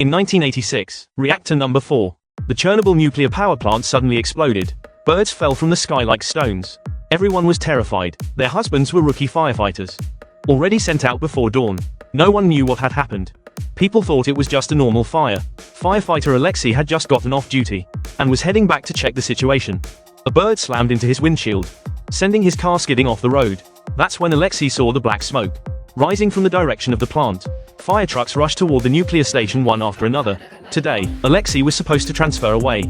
In 1986, Reactor No. 4. The Chernobyl nuclear power plant suddenly exploded. Birds fell from the sky like stones. Everyone was terrified. Their husbands were rookie firefighters, already sent out before dawn. No one knew what had happened. People thought it was just a normal fire. Firefighter Alexey had just gotten off duty and was heading back to check the situation. A bird slammed into his windshield, sending his car skidding off the road. That's when Alexey saw the black smoke rising from the direction of the plant. Fire trucks rushed toward the nuclear station one after another. Today, Alexey was supposed to transfer away,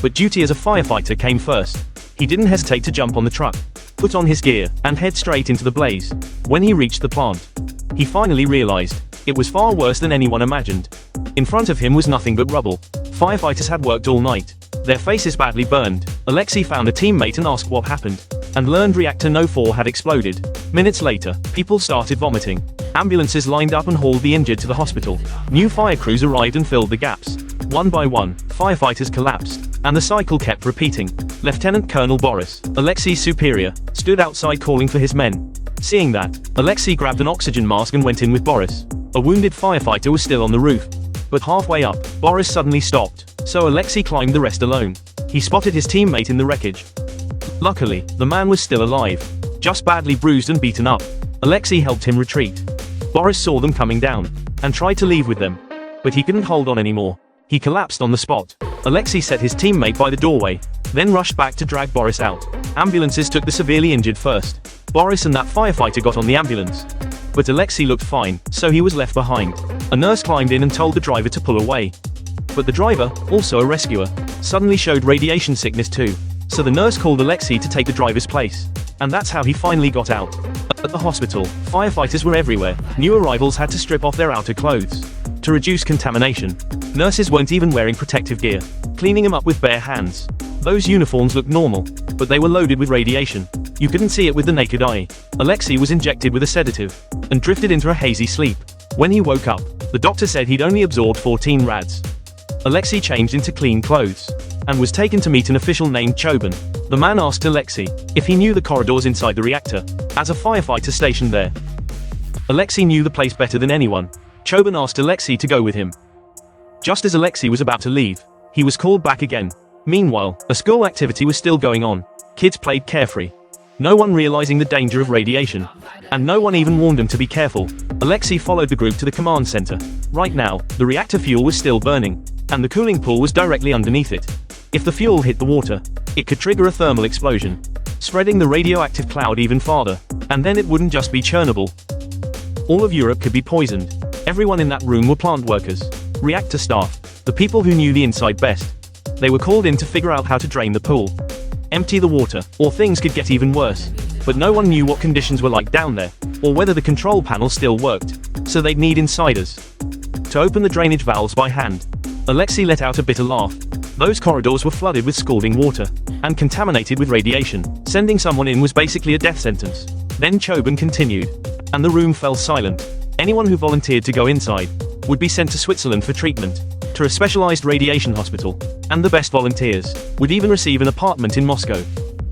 but duty as a firefighter came first. He didn't hesitate to jump on the truck, put on his gear, and head straight into the blaze. When he reached the plant, he finally realized it was far worse than anyone imagined. In front of him was nothing but rubble. Firefighters had worked all night, their faces badly burned. Alexey found a teammate and asked what happened, and learned Reactor No.4 had exploded. Minutes later, people started vomiting. Ambulances lined up and hauled the injured to the hospital. New fire crews arrived and filled the gaps. One by one, firefighters collapsed, and the cycle kept repeating. Lieutenant Colonel Boris, Alexey's superior, stood outside calling for his men. Seeing that, Alexey grabbed an oxygen mask and went in with Boris. A wounded firefighter was still on the roof, but halfway up, Boris suddenly stopped, so Alexey climbed the rest alone. He spotted his teammate in the wreckage. Luckily, the man was still alive, just badly bruised and beaten up. Alexey helped him retreat. Boris saw them coming down, and tried to leave with them, but he couldn't hold on anymore. He collapsed on the spot. Alexey set his teammate by the doorway, then rushed back to drag Boris out. Ambulances took the severely injured first. Boris and that firefighter got on the ambulance, but Alexey looked fine, so he was left behind. A nurse climbed in and told the driver to pull away, but the driver, also a rescuer, suddenly showed radiation sickness too, so the nurse called Alexey to take the driver's place, and that's how he finally got out. At the hospital, firefighters were everywhere. New arrivals had to strip off their outer clothes to reduce contamination. Nurses weren't even wearing protective gear, cleaning them up with bare hands. Those uniforms looked normal, but they were loaded with radiation. You couldn't see it with the naked eye. Alexey was injected with a sedative and drifted into a hazy sleep. When he woke up, the doctor said he'd only absorbed 14 rads. Alexey changed into clean clothes and was taken to meet an official named Chobin. The man asked Alexey if he knew the corridors inside the reactor, as a firefighter stationed there. Alexey knew the place better than anyone. Chobin asked Alexey to go with him. Just as Alexey was about to leave, he was called back again. Meanwhile, a school activity was still going on. Kids played carefree, no one realizing the danger of radiation, and no one even warned them to be careful. Alexey followed the group to the command center. Right now, the reactor fuel was still burning, and the cooling pool was directly underneath it. If the fuel hit the water, it could trigger a thermal explosion, spreading the radioactive cloud even farther, and then it wouldn't just be Chernobyl. All of Europe could be poisoned. Everyone in that room were plant workers, reactor staff, the people who knew the inside best. They were called in to figure out how to drain the pool, empty the water, or things could get even worse. But no one knew what conditions were like down there, or whether the control panel still worked, so they'd need insiders to open the drainage valves by hand. Alexey let out a bitter laugh. Those corridors were flooded with scalding water, and contaminated with radiation. Sending someone in was basically a death sentence. Then Chobin continued, and the room fell silent. Anyone who volunteered to go inside would be sent to Switzerland for treatment, to a specialized radiation hospital, and the best volunteers would even receive an apartment in Moscow,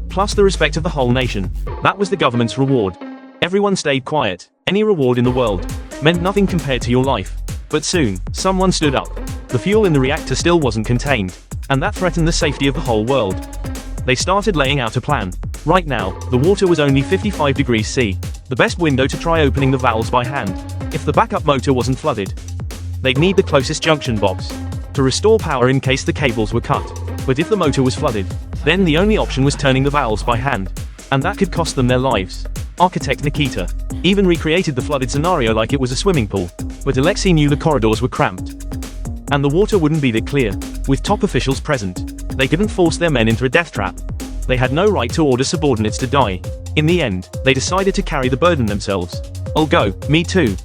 plus the respect of the whole nation. That was the government's reward. Everyone stayed quiet. Any reward in the world meant nothing compared to your life. But soon, someone stood up. The fuel in the reactor still wasn't contained, and that threatened the safety of the whole world. They started laying out a plan. Right now, the water was only 55 degrees C, the best window to try opening the valves by hand. If the backup motor wasn't flooded, they'd need the closest junction box to restore power in case the cables were cut. But if the motor was flooded, then the only option was turning the valves by hand, and that could cost them their lives. Architect Nikita even recreated the flooded scenario like it was a swimming pool, but Alexey knew the corridors were cramped, and the water wouldn't be that clear. With top officials present, they couldn't force their men into a death trap. They had no right to order subordinates to die. In the end, they decided to carry the burden themselves. "I'll go, me too."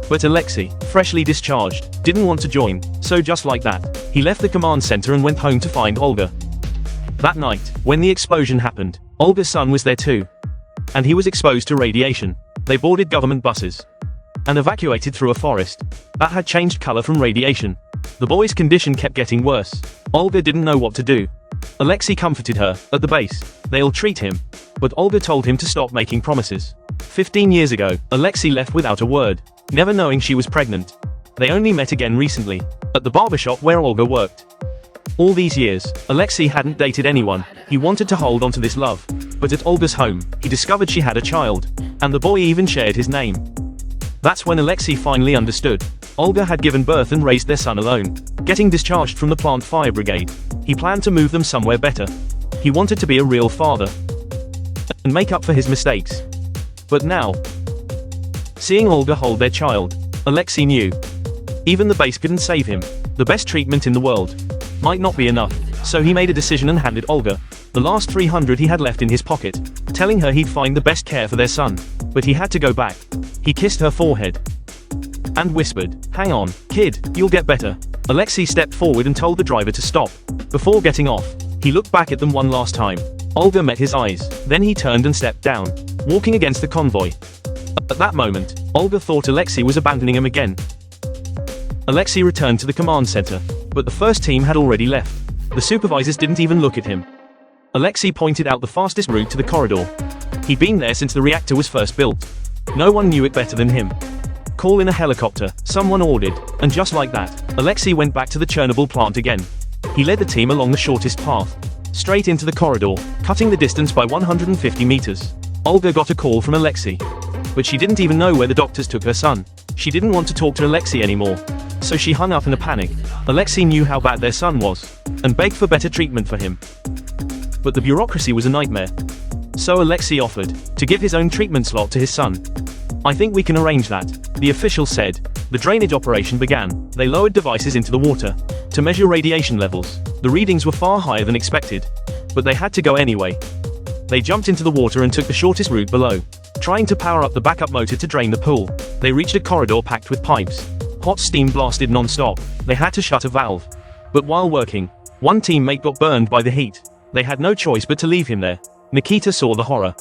But Alexey, freshly discharged, didn't want to join, so just like that, he left the command center and went home to find Olga. That night, when the explosion happened, Olga's son was there too, and he was exposed to radiation. They boarded government buses and evacuated through a forest that had changed color from radiation. The boy's condition kept getting worse. Olga didn't know what to do. Alexey comforted her. At the base, they'll treat him. But Olga told him to stop making promises. 15 years ago, Alexey left without a word, never knowing she was pregnant. They only met again recently, at the barbershop where Olga worked. All these years, Alexey hadn't dated anyone. He wanted to hold on to this love. But at Olga's home, he discovered she had a child, and the boy even shared his name. That's when Alexey finally understood. Olga had given birth and raised their son alone. Getting discharged from the plant fire brigade, he planned to move them somewhere better. He wanted to be a real father and make up for his mistakes. But now, seeing Olga hold their child, Alexey knew even the base couldn't save him. The best treatment in the world might not be enough, so he made a decision and handed Olga the last 300 he had left in his pocket, telling her he'd find the best care for their son. But he had to go back. He kissed her forehead and whispered, "Hang on, kid, you'll get better." Alexey stepped forward and told the driver to stop. Before getting off, he looked back at them one last time. Olga met his eyes, then he turned and stepped down, walking against the convoy. At that moment, Olga thought Alexey was abandoning him again. Alexey returned to the command center, but the first team had already left. The supervisors didn't even look at him. Alexey pointed out the fastest route to the corridor. He'd been there since the reactor was first built. No one knew it better than him. "Call in a helicopter," someone ordered, and just like that, Alexey went back to the Chernobyl plant again. He led the team along the shortest path, straight into the corridor, cutting the distance by 150 meters. Olga got a call from Alexey, but she didn't even know where the doctors took her son. She didn't want to talk to Alexey anymore, so she hung up in a panic. Alexey knew how bad their son was, and begged for better treatment for him. But the bureaucracy was a nightmare. So Alexey offered to give his own treatment slot to his son. "I think we can arrange that," the official said. The drainage operation began. They lowered devices into the water to measure radiation levels. The readings were far higher than expected, but they had to go anyway. They jumped into the water and took the shortest route below, trying to power up the backup motor to drain the pool. They reached a corridor packed with pipes. Hot steam blasted non-stop. They had to shut a valve. But while working, one teammate got burned by the heat. They had no choice but to leave him there. Nikita saw the horror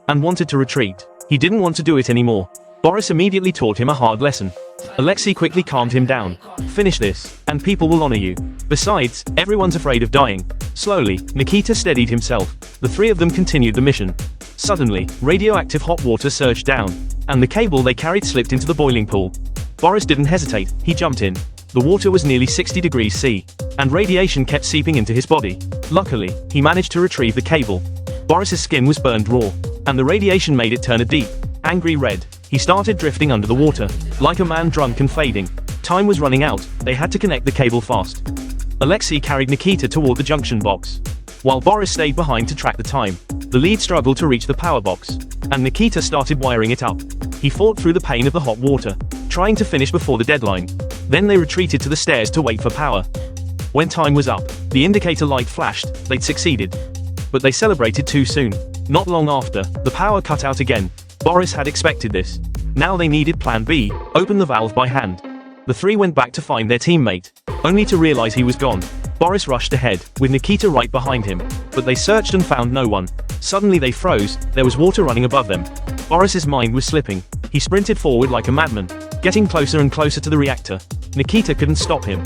and wanted to retreat. He didn't want to do it anymore. Boris immediately taught him a hard lesson. Alexey quickly calmed him down. "Finish this, and people will honor you. Besides, everyone's afraid of dying." Slowly, Nikita steadied himself. The three of them continued the mission. Suddenly, radioactive hot water surged down, and the cable they carried slipped into the boiling pool. Boris didn't hesitate. He jumped in. The water was nearly 60 degrees C, and radiation kept seeping into his body. Luckily, he managed to retrieve the cable. Boris's skin was burned raw, and the radiation made it turn a deep, angry red. He started drifting under the water, like a man drunk and fading. Time was running out. They had to connect the cable fast. Alexey carried Nikita toward the junction box, while Boris stayed behind to track the time. The lead struggled to reach the power box, and Nikita started wiring it up. He fought through the pain of the hot water, trying to finish before the deadline. Then they retreated to the stairs to wait for power. When time was up, the indicator light flashed. They'd succeeded. But they celebrated too soon. Not long after, the power cut out again. Boris had expected this. Now they needed plan B, open the valve by hand. The three went back to find their teammate, only to realize he was gone. Boris rushed ahead, with Nikita right behind him, but they searched and found no one. Suddenly they froze. There was water running above them. Boris's mind was slipping. He sprinted forward like a madman, getting closer and closer to the reactor. Nikita couldn't stop him.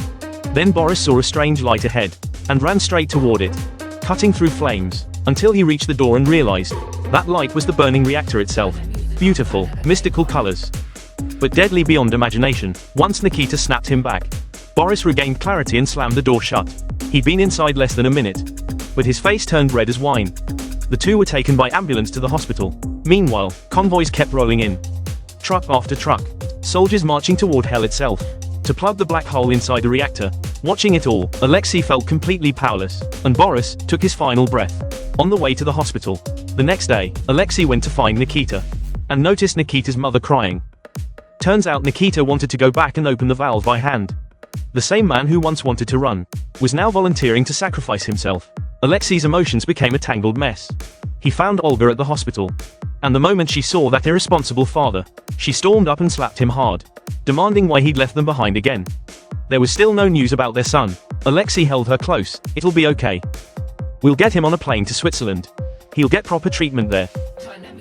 Then Boris saw a strange light ahead, and ran straight toward it, cutting through flames, until he reached the door and realized that light was the burning reactor itself. Beautiful, mystical colors, but deadly beyond imagination. Once Nikita snapped him back, Boris regained clarity and slammed the door shut. He'd been inside less than a minute, but his face turned red as wine. The two were taken by ambulance to the hospital. Meanwhile, convoys kept rolling in, truck after truck, soldiers marching toward hell itself, to plug the black hole inside the reactor. Watching it all, Alexey felt completely powerless, and Boris took his final breath. On the way to the hospital, the next day, Alexey went to find Nikita, and noticed Nikita's mother crying. Turns out Nikita wanted to go back and open the valve by hand. The same man who once wanted to run, was now volunteering to sacrifice himself. Alexey's emotions became a tangled mess. He found Olga at the hospital, and the moment she saw that irresponsible father, she stormed up and slapped him hard, demanding why he'd left them behind again. There was still no news about their son. Alexey held her close. "It'll be okay. We'll get him on a plane to Switzerland. He'll get proper treatment there."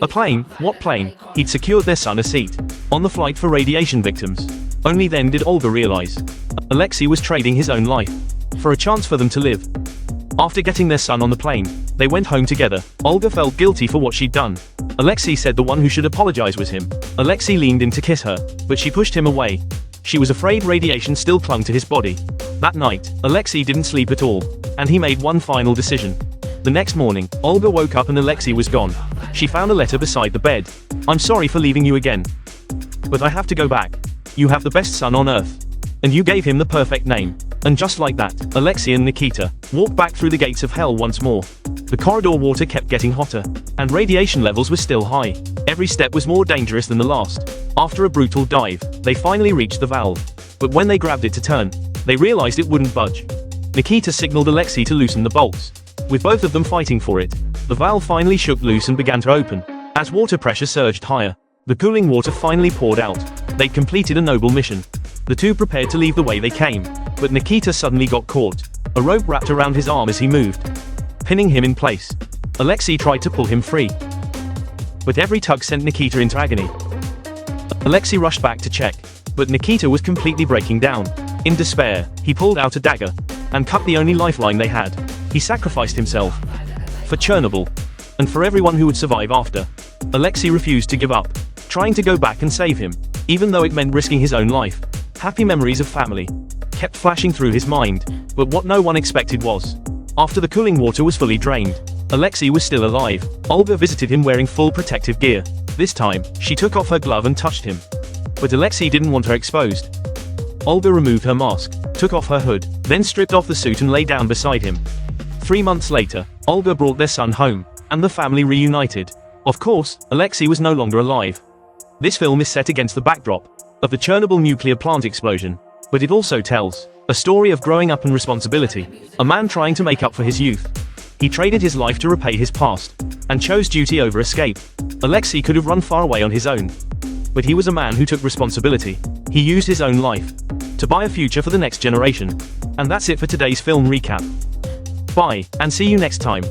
A plane? What plane? He'd secured their son a seat on the flight for radiation victims. Only then did Olga realize Alexey was trading his own life for a chance for them to live. After getting their son on the plane, they went home together. Olga felt guilty for what she'd done. Alexey said the one who should apologize was him. Alexey leaned in to kiss her, but she pushed him away. She was afraid radiation still clung to his body. That night, Alexey didn't sleep at all, and he made one final decision. The next morning, Olga woke up and Alexey was gone. She found a letter beside the bed. "I'm sorry for leaving you again, but I have to go back. You have the best son on earth. And you gave him the perfect name." And just like that, Alexey and Nikita walked back through the gates of hell once more. The corridor water kept getting hotter, and radiation levels were still high. Every step was more dangerous than the last. After a brutal dive, they finally reached the valve. But when they grabbed it to turn, they realized it wouldn't budge. Nikita signaled Alexey to loosen the bolts. With both of them fighting for it, the valve finally shook loose and began to open. As water pressure surged higher, the cooling water finally poured out. They'd completed a noble mission. The two prepared to leave the way they came, but Nikita suddenly got caught. A rope wrapped around his arm as he moved, pinning him in place. Alexey tried to pull him free, but every tug sent Nikita into agony. Alexey rushed back to check, but Nikita was completely breaking down. In despair, he pulled out a dagger and cut the only lifeline they had. He sacrificed himself for Chernobyl, and for everyone who would survive after. Alexey refused to give up, trying to go back and save him, even though it meant risking his own life. Happy memories of family kept flashing through his mind, but what no one expected was, after the cooling water was fully drained, Alexey was still alive. Olga visited him wearing full protective gear. This time, she took off her glove and touched him, but Alexey didn't want her exposed. Olga removed her mask, took off her hood, then stripped off the suit and lay down beside him. 3 months later, Olga brought their son home, and the family reunited. Of course, Alexey was no longer alive. This film is set against the backdrop of the Chernobyl nuclear plant explosion, but it also tells a story of growing up and responsibility. A man trying to make up for his youth. He traded his life to repay his past, and chose duty over escape. Alexey could have run far away on his own, but he was a man who took responsibility. He used his own life to buy a future for the next generation. And that's it for today's film recap. Bye, and see you next time.